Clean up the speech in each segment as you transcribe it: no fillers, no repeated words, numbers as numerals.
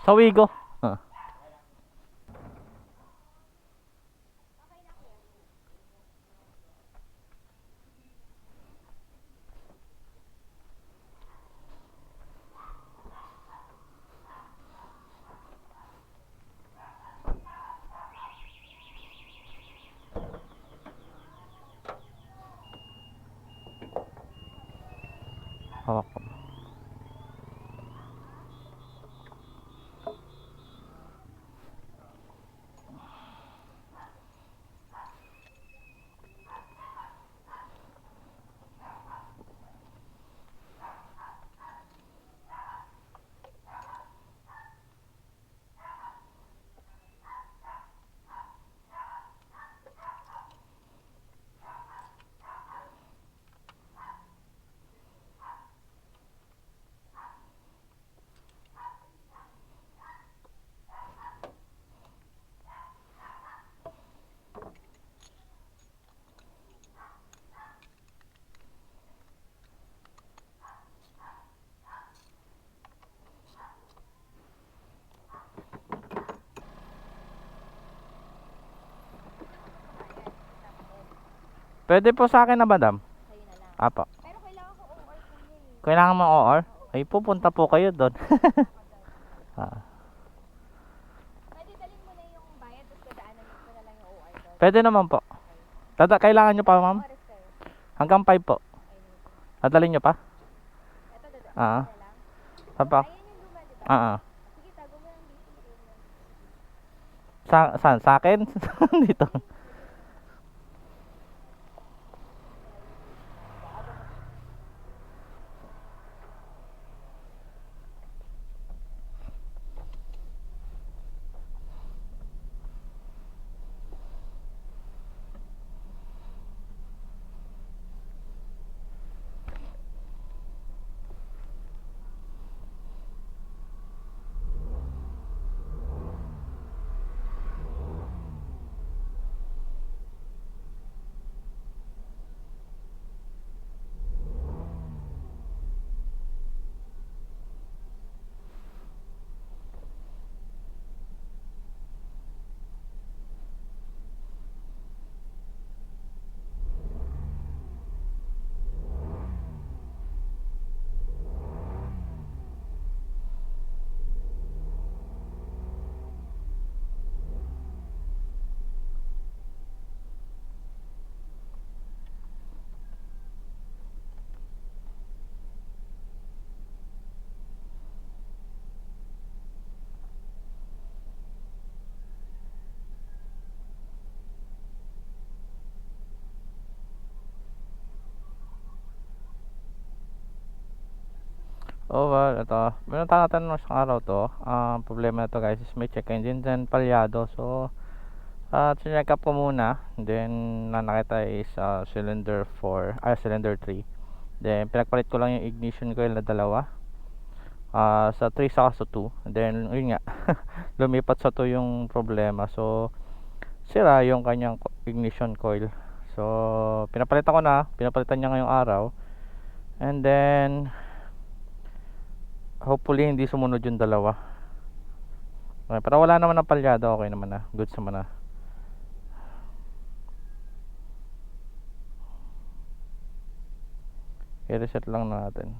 Sa Wigo. Ah. Hawak ko. Pwede po sa akin na madam. Sa'yo na lang. Apo. Pero kailangan ko OR kuya eh. Kailangan mo OR? Ay pupunta po kayo doon. Ah. Pwede dalhin mo na yung bayad, tapos dadaanan ko na lang yung OR doon. Pwede naman po. Kailangan nyo pa ma'am? Oras kayo. Hanggang 5 po. Ayun. Dadalhin nyo pa? Ito dadaanan Ah. na lang. Papa. Ayan yung luma, di ba? Ah. Sige, tago mo lang dito. Saan? Sa akin? Dito. Oh well, ito. Meron tatanong sa araw to. Ang problema na to guys is may check engine then palyado. So, check up ko muna. Then, na nakita is cylinder 4, cylinder 3. Then, pinagpalit ko lang yung ignition coil na dalawa. Sa 3 saka sa 2. Then, yun nga. Lumipat sa 2 yung problema. So, sira yung kanyang ignition coil. So, pinapalitan ko na. Pinapalitan niya ngayong araw. And then, hopefully hindi sumunod yung dalawa. Okay, pero wala naman ng palyado, okay naman na. Goods naman na. I-reset lang natin.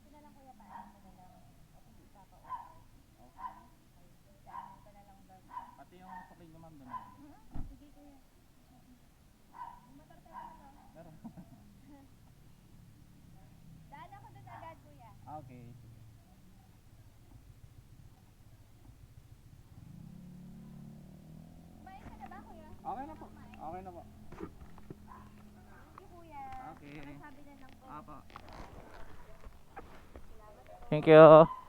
Ito na lang kuya, paano ko na lang. O sige, ipapa-OR. Okay. Daanan ko na lang doon. Pati yung sakay nyo ma'am doon. Sige kuya. Motor tayo na. Meron. Daan ako doon agad kuya. Okay. Kumain ka na ba kuya? Okay na po. Okay na po. Thank you kuya. Okay. Sabi na lang po. Apa. Thank you.